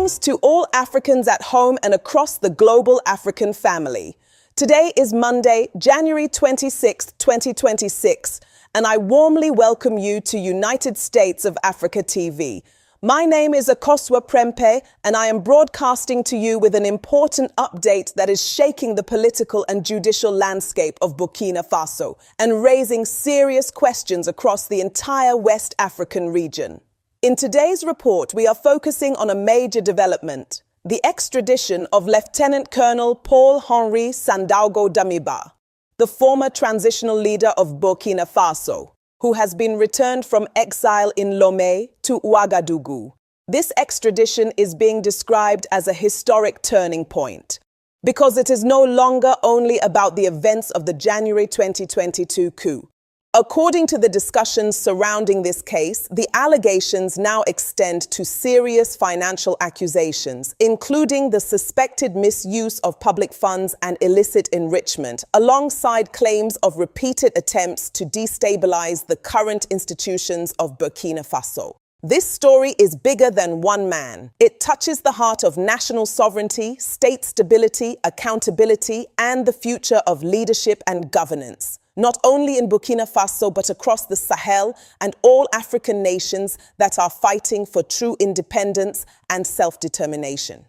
Greetings to all Africans at home and across the global African family. Today is Monday, January 26, 2026, and I warmly welcome you to United States of Africa TV. My name is Akosua Prempe, and I am broadcasting to you with an important update that is shaking the political and judicial landscape of Burkina Faso and raising serious questions across the entire West African region. In today's report, we are focusing on a major development, the extradition of Lieutenant Colonel Paul-Henri Sandaogo Damiba, the former transitional leader of Burkina Faso, who has been returned from exile in Lomé to Ouagadougou. This extradition is being described as a historic turning point, because it is no longer only about the events of the January 2022 coup. According to the discussions surrounding this case, the allegations now extend to serious financial accusations, including the suspected misuse of public funds and illicit enrichment, alongside claims of repeated attempts to destabilize the current institutions of Burkina Faso. This story is bigger than one man. It touches the heart of national sovereignty, state stability, accountability, and the future of leadership and governance, not only in Burkina Faso, but across the Sahel and all African nations that are fighting for true independence and self-determination.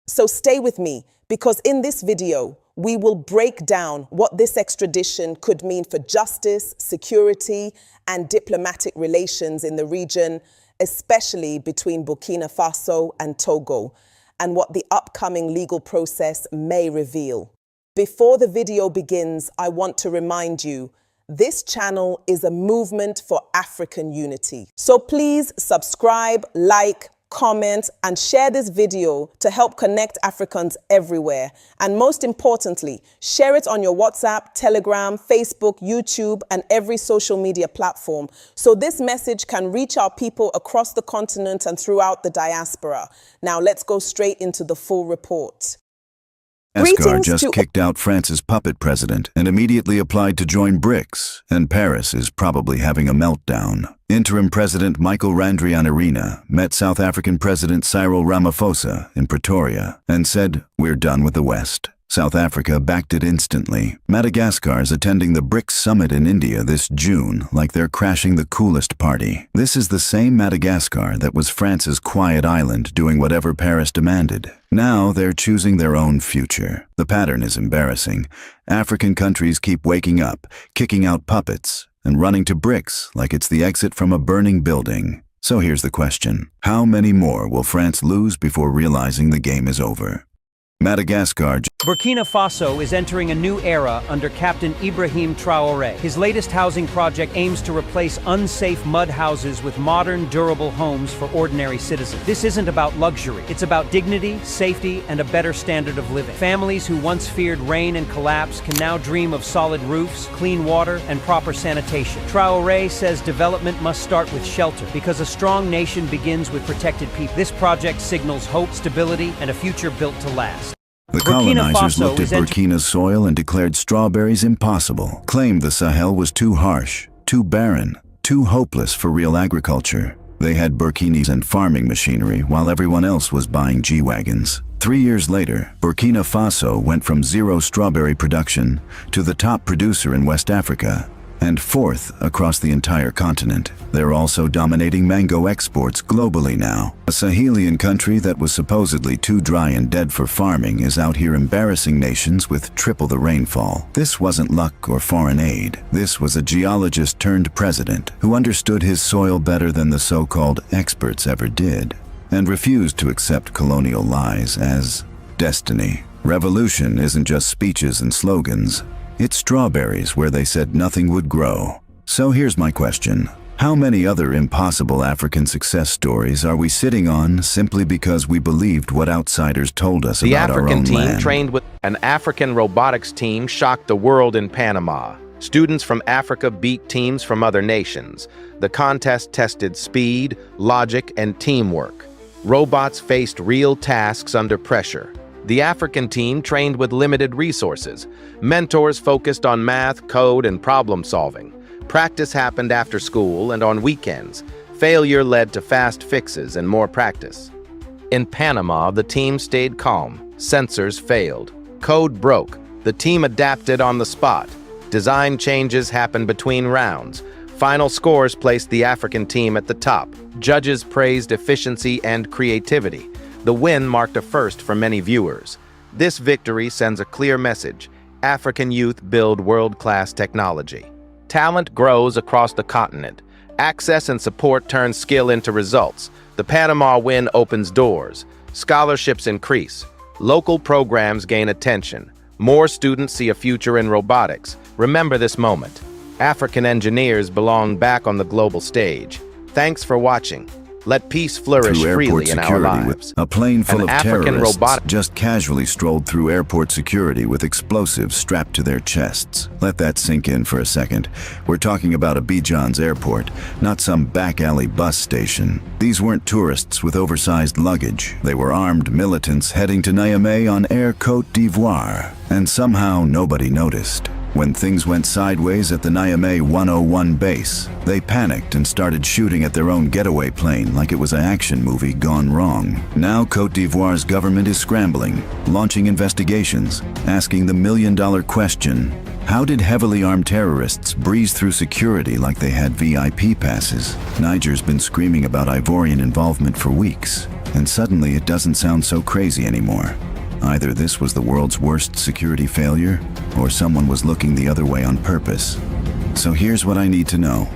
So stay with me, because in this video, we will break down what this extradition could mean for justice, security, and diplomatic relations in the region, especially between Burkina Faso and Togo, and what the upcoming legal process may reveal. Before the video begins, I want to remind you, this channel is a movement for African unity. So please subscribe, like, comment, and share this video to help connect Africans everywhere. And most importantly, share it on your WhatsApp, Telegram, Facebook, YouTube, and every social media platform, so this message can reach our people across the continent and throughout the diaspora. Now let's go straight into the full report. Escar just kicked out France's puppet president and immediately applied to join BRICS, and Paris is probably having a meltdown. Interim President Michael Randrianirina met South African President Cyril Ramaphosa in Pretoria and said, "We're done with the West." South Africa backed it instantly. Madagascar's attending the BRICS summit in India this June like they're crashing the coolest party. This is the same Madagascar that was France's quiet island doing whatever Paris demanded. Now they're choosing their own future. The pattern is embarrassing. African countries keep waking up, kicking out puppets, and running to BRICS like it's the exit from a burning building. So here's the question. How many more will France lose before realizing the game is over? Madagascar. Burkina Faso is entering a new era under Captain Ibrahim Traoré. His latest housing project aims to replace unsafe mud houses with modern, durable homes for ordinary citizens. This isn't about luxury. It's about dignity, safety, and a better standard of living. Families who once feared rain and collapse can now dream of solid roofs, clean water, and proper sanitation. Traoré says development must start with shelter, because a strong nation begins with protected people. This project signals hope, stability, and a future built to last. The colonizers looked at Burkina's soil and declared strawberries impossible, claimed the Sahel was too harsh, too barren, too hopeless for real agriculture. They had Burkinis and farming machinery while everyone else was buying G-Wagons. 3 years later, Burkina Faso went from zero strawberry production to the top producer in West Africa, and fourth across the entire continent. They're also dominating mango exports globally now. A Sahelian country that was supposedly too dry and dead for farming is out here embarrassing nations with triple the rainfall. This wasn't luck or foreign aid. This was a geologist turned president who understood his soil better than the so-called experts ever did, and refused to accept colonial lies as destiny. Revolution isn't just speeches and slogans. It's strawberries where they said nothing would grow. So here's my question. How many other impossible African success stories are we sitting on simply because we believed what outsiders told us about our own land? The African team trained with an African robotics team shocked the world in Panama. Students from Africa beat teams from other nations. The contest tested speed, logic, and teamwork. Robots faced real tasks under pressure. The African team trained with limited resources. Mentors focused on math, code, and problem solving. Practice happened after school and on weekends. Failure led to fast fixes and more practice. In Panama, the team stayed calm. Sensors failed. Code broke. The team adapted on the spot. Design changes happened between rounds. Final scores placed the African team at the top. Judges praised efficiency and creativity. The win marked a first for many viewers. This victory sends a clear message. African youth build world-class technology. Talent grows across the continent. Access and support turn skill into results. The Panama win opens doors. Scholarships increase. Local programs gain attention. More students see a future in robotics. Remember this moment. African engineers belong back on the global stage. Thanks for watching. Let peace flourish Through freely airport in our security, lives. a plane full of African terrorists robotic just casually strolled through airport security with explosives strapped to their chests. Let that sink in for a second. We're talking about Abidjan's airport, not some back alley bus station. These weren't tourists with oversized luggage. They were armed militants heading to Niamey on Air Côte d'Ivoire. And somehow nobody noticed. When things went sideways at the Niamey 101 base, they panicked and started shooting at their own getaway plane like it was an action movie gone wrong. Now Côte d'Ivoire's government is scrambling, launching investigations, asking the million-dollar question: how did heavily armed terrorists breeze through security like they had VIP passes? Niger's been screaming about Ivorian involvement for weeks, and suddenly it doesn't sound so crazy anymore. Either this was the world's worst security failure, or someone was looking the other way on purpose. So here's what I need to know.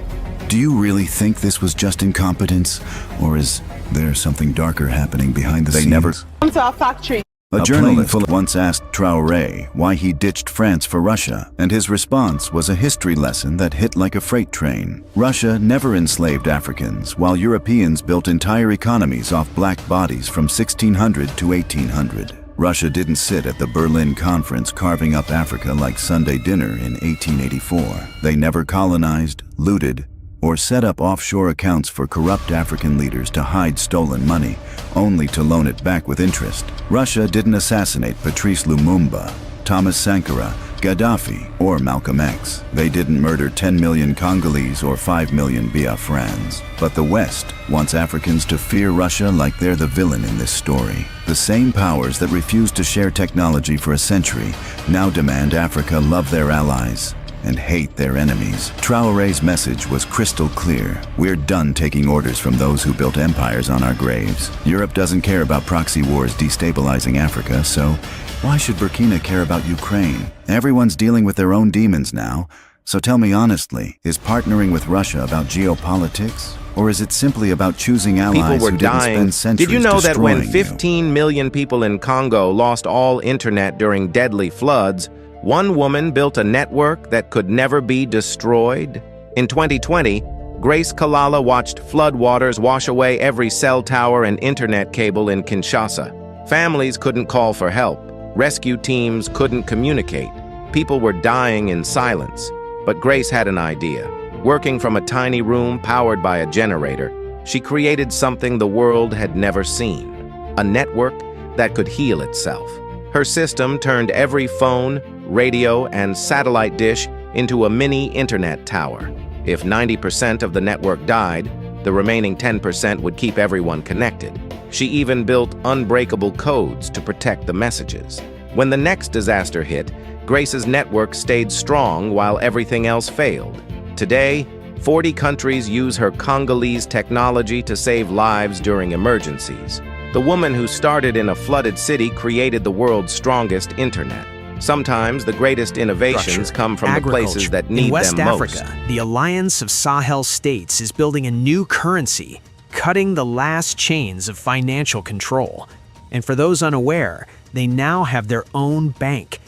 Do you really think this was just incompetence, or is there something darker happening behind the scenes? Come to our factory. A journalist once asked Traoré why he ditched France for Russia, and his response was a history lesson that hit like a freight train. Russia never enslaved Africans, while Europeans built entire economies off black bodies from 1600 to 1800. Russia didn't sit at the Berlin Conference carving up Africa like Sunday dinner in 1884. They never colonized, looted, or set up offshore accounts for corrupt African leaders to hide stolen money, only to loan it back with interest. Russia didn't assassinate Patrice Lumumba, Thomas Sankara, Gaddafi, or Malcolm X. They didn't murder 10 million Congolese or 5 million Biafrans. But the West wants Africans to fear Russia like they're the villain in this story. The same powers that refused to share technology for a century now demand Africa love their allies and hate their enemies. Traoré's message was crystal clear. We're done taking orders from those who built empires on our graves. Europe doesn't care about proxy wars destabilizing Africa, so why should Burkina care about Ukraine? Everyone's dealing with their own demons now. So tell me honestly, is partnering with Russia about geopolitics? Or is it simply about choosing allies People were who didn't dying. spend centuries Did you know that when destroying you? 15 million people in Congo lost all internet during deadly floods, one woman built a network that could never be destroyed? In 2020, Grace Kalala watched floodwaters wash away every cell tower and internet cable in Kinshasa. Families couldn't call for help. Rescue teams couldn't communicate. People were dying in silence. But Grace had an idea. Working from a tiny room powered by a generator, she created something the world had never seen: a network that could heal itself. Her system turned every phone, radio, and satellite dish into a mini internet tower. If 90% of the network died, the remaining 10% would keep everyone connected. She even built unbreakable codes to protect the messages. When the next disaster hit, Grace's network stayed strong while everything else failed. Today, 40 countries use her Congolese technology to save lives during emergencies. The woman who started in a flooded city created the world's strongest internet. Sometimes the greatest innovations come from the places that need In West them Africa, most. the Alliance of Sahel States is building a new currency, cutting the last chains of financial control. And for those unaware, they now have their own bank.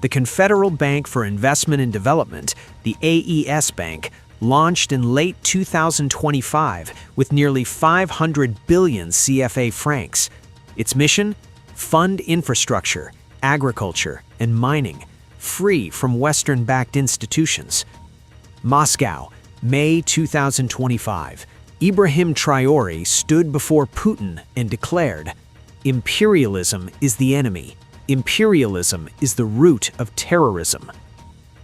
The Confederal Bank for Investment and Development, the AES Bank, launched in late 2025 with nearly 500 billion CFA francs. Its mission? Fund infrastructure, agriculture, and mining, free from Western-backed institutions. Moscow, May 2025. Ibrahim Traoré stood before Putin and declared, "Imperialism is the enemy. Imperialism is the root of terrorism."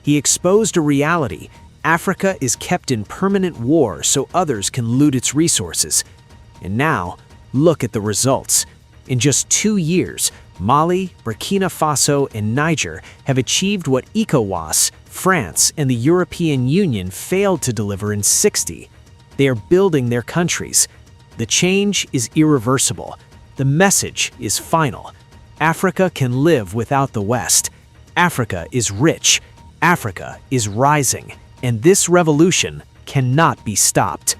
He exposed a reality: Africa is kept in permanent war so others can loot its resources. And now, look at the results. In just 2 years, Mali, Burkina Faso, and Niger have achieved what ECOWAS, France, and the European Union failed to deliver in 60. They are building their countries. The change is irreversible. The message is final. Africa can live without the West. Africa is rich. Africa is rising. And this revolution cannot be stopped.